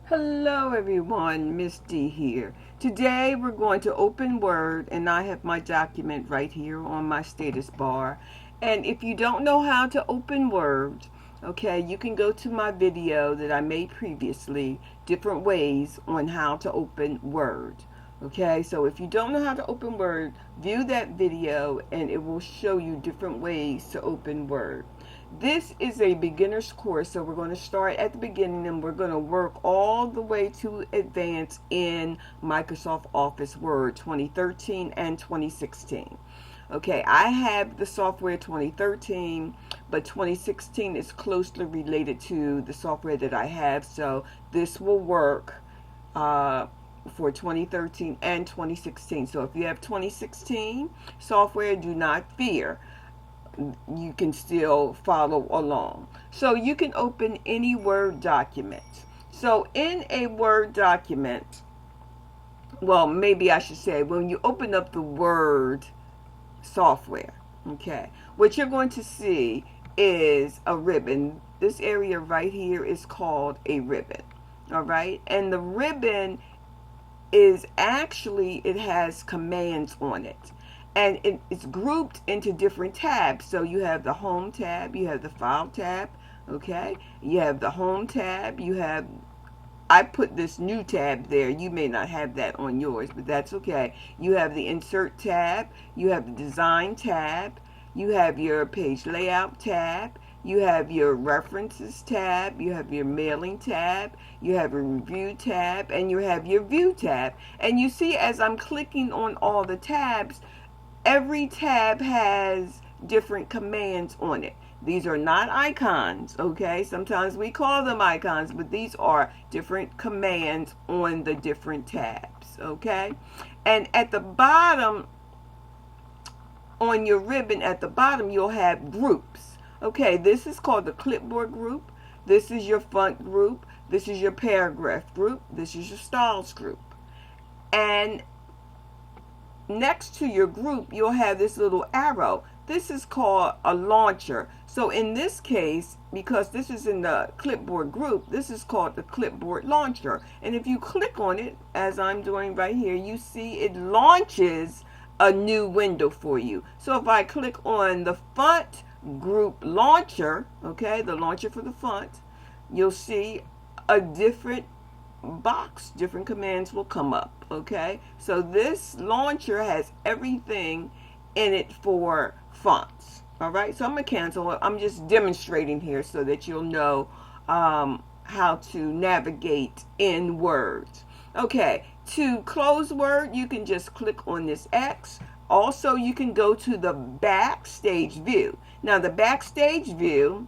Hello everyone, Miss D here. Today we're going to open Word and I have my document right here on my status bar. And if you don't know how to open Word, okay, you can go to my video that I made previously, different ways on how to open Word. Okay, so if you don't know how to open Word, view that video and it will show you different ways to open Word. This is a beginner's course, so we're going to start at the beginning and we're going to work all the way to advance in Microsoft Office Word 2013 and 2016. Okay, I have the software 2013, but 2016 is closely related to the software that I have, so this will work for 2013 and 2016. So if you have 2016 software, do not fear, you can still follow along. So you can open any Word document. So in a Word document, well, maybe I should say, when you open up the Word software, okay, what you're going to see is a ribbon. This area right here is called a ribbon. All right. And the ribbon is actually, it has commands on it. And it's grouped into different tabs. So you have the home tab, you have the file tab, okay? You have the home tab, you have, I put this new tab there. You may not have that on yours, but that's okay. You have the insert tab, you have the design tab, you have your page layout tab, you have your references tab, you have your mailing tab, you have a review tab, and you have your view tab. And you see, as I'm clicking on all the tabs, every tab has different commands on it. These are not icons, okay? Sometimes we call them icons, but these are different commands on the different tabs, okay? And at the bottom, on your ribbon at the bottom, you'll have groups. Okay, this is called the clipboard group. This is your font group. This is your paragraph group. This is your styles group. And next to your group, you'll have this little arrow. This is called a launcher. So in this case, because this is in the clipboard group, this is called the clipboard launcher. And if you click on it, as I'm doing right here, you see it launches a new window for you. So if I click on the font group launcher, okay, the launcher for the font, you'll see a different box, different commands will come up, okay? So this launcher has everything in it for fonts, all right? So I'm going to cancel it. I'm just demonstrating here so that you'll know how to navigate in Word. Okay, to close Word, you can just click on this X. Also, you can go to the Backstage View. Now, the Backstage View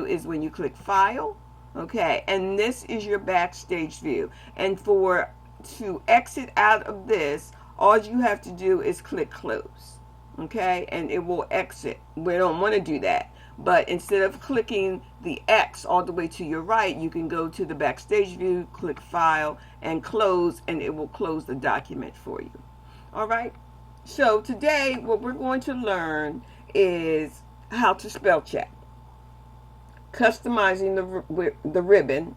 is when you click File, okay, and this is your Backstage View. And to exit out of this, all you have to do is click Close, okay, and it will exit. We don't want to do that. But instead of clicking the X all the way to your right, you can go to the Backstage View, click File, and Close, and it will close the document for you. All right? So today, what we're going to learn is how to spell check, customizing the ribbon,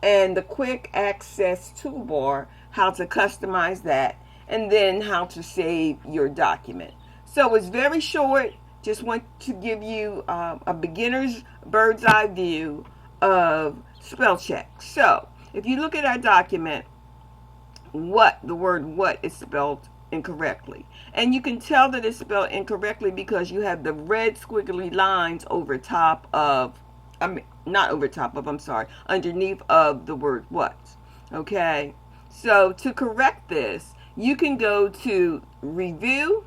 and the quick access toolbar, how to customize that, and then how to save your document. So it's very short. Just want to give you a beginner's bird's eye view of spell check. So if you look at our document, the word what is spelled incorrectly. And you can tell that it's spelled incorrectly because you have the red squiggly lines over top of, not over top of, I'm sorry, underneath of the word what. Okay, so to correct this, you can go to Review,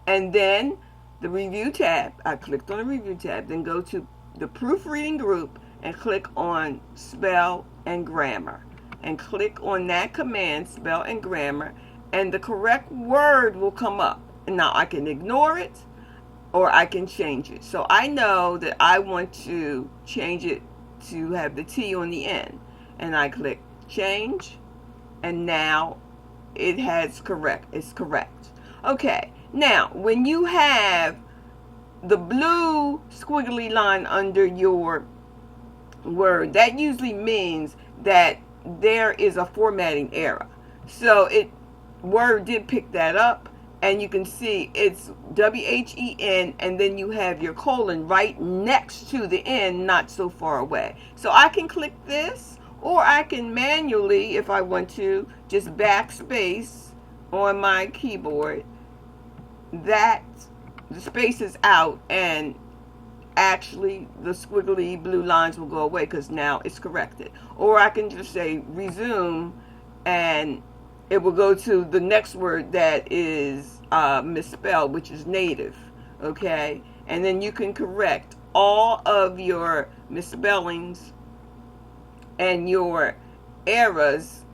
and then the Review tab. I clicked on the Review tab, then go to the Proofreading group and click on Spell and Grammar. And click on that command, Spell and Grammar, and the correct word will come up. And now I can ignore it or I can change it. So I know that I want to change it to have the T on the end. And I click Change, and now it's correct. Okay, now when you have the blue squiggly line under your word, that usually means that there is a formatting error. So Word did pick that up, and you can see it's WHEN, and then you have your colon right next to the N, not so far away. So I can click this, or I can manually, if I want to, just backspace on my keyboard. That the space is out, and actually the squiggly blue lines will go away because now it's corrected. Or I can just say resume, and it will go to the next word that is misspelled, which is native. Okay, and then you can correct all of your misspellings and your errors,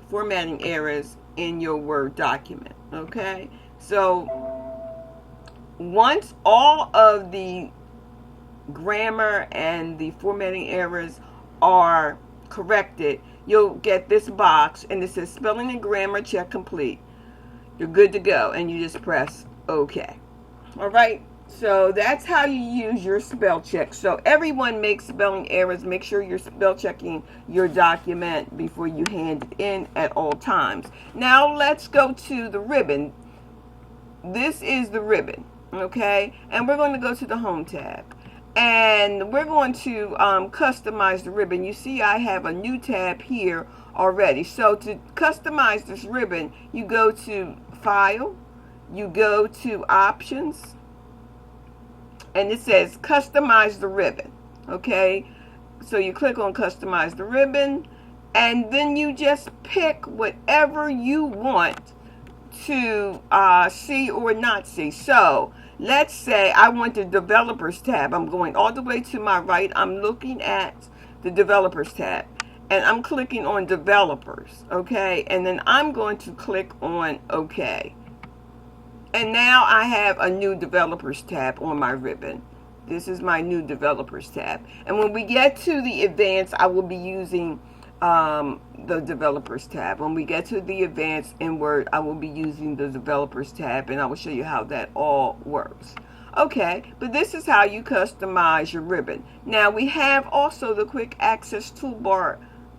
formatting errors, in your Word document. Okay, so once all of the grammar and the formatting errors are corrected, you'll get this box, and it says spelling and grammar check complete. You're good to go, and you just press OK. All right, so that's how you use your spell check. So everyone makes spelling errors. Make sure you're spell checking your document before you hand it in at all times. Now let's go to the ribbon. This is the ribbon, okay? And we're going to go to the Home tab. And we're going to customize the ribbon. You see I have a new tab here already. So to customize this ribbon, you go to File, you go to Options, and it says Customize the Ribbon. Okay, so you click on Customize the Ribbon, and then you just pick whatever you want to see or not see. So let's say I want the Developers tab. I'm going all the way to my right. I'm looking at the Developers tab, and I'm clicking on Developers, okay? And then I'm going to click on OK. And now I have a new Developers tab on my ribbon. This is my new Developers tab. And when we get to the Advanced, I will be using the Developers tab. When we get to the Advanced in Word, I will be using the Developers tab, and I will show you how that all works. Okay, but this is how you customize your ribbon. Now we have also the Quick Access Toolbar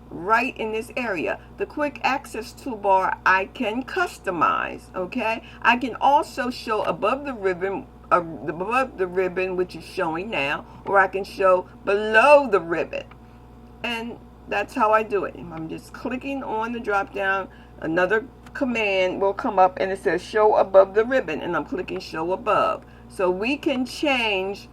right in this area. The Quick Access Toolbar I can customize, okay? I can also show above the ribbon, which is showing now, or I can show below the ribbon. And that's how I do it. I'm just clicking on the drop down. Another command will come up, and it says show above the ribbon, and I'm clicking show above. So we can change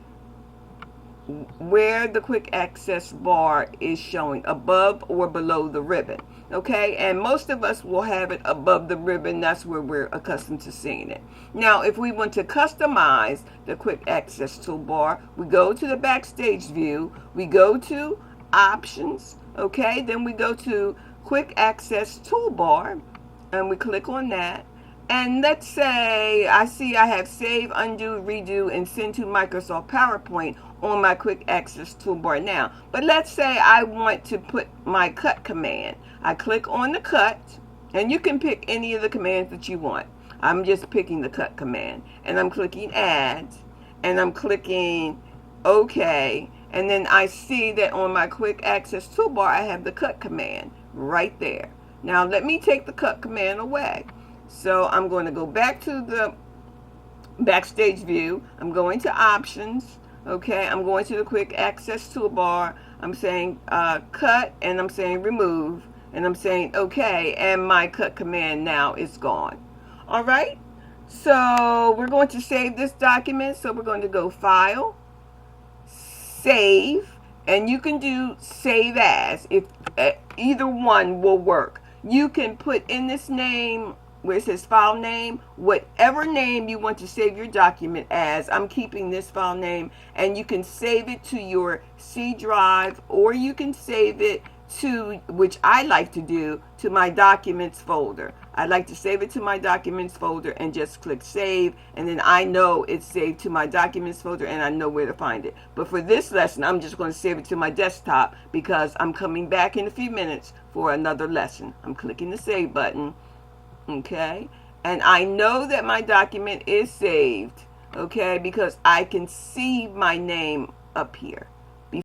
where the Quick Access bar is showing, above or below the ribbon. Okay, and most of us will have it above the ribbon. That's where we're accustomed to seeing it. Now, if we want to customize the Quick Access toolbar, we go to the Backstage View, we go to Options, okay, then we go to Quick Access Toolbar, and we click on that. And let's say I have Save, Undo, Redo, and Send to Microsoft PowerPoint on my Quick Access Toolbar now. But let's say I want to put my Cut command. I click on the Cut, and you can pick any of the commands that you want. I'm just picking the Cut command, and I'm clicking Add, and I'm clicking OK, and then I see that on my Quick Access Toolbar I have the Cut command right there. Now let me take the Cut command away. So I'm going to go back to the Backstage View. I'm going to Options. Okay, I'm going to the Quick Access Toolbar. I'm saying Cut, and I'm saying Remove, and I'm saying OK, and my Cut command now is gone. All right, so we're going to save this document. So we're going to go File, Save, and you can do Save As. If either one will work. You can put in this name where it says file name, whatever name you want to save your document as. I'm keeping this file name, and you can save it to your C drive, or you can save it to, which I like to do, to my documents folder. I like to save it to my documents folder and just click save, and then I know it's saved to my documents folder and I know where to find it. But for this lesson, I'm just going to save it to my desktop because I'm coming back in a few minutes for another lesson. I'm clicking the save button. Okay, and I know that my document is saved, okay, because I can see my name up here.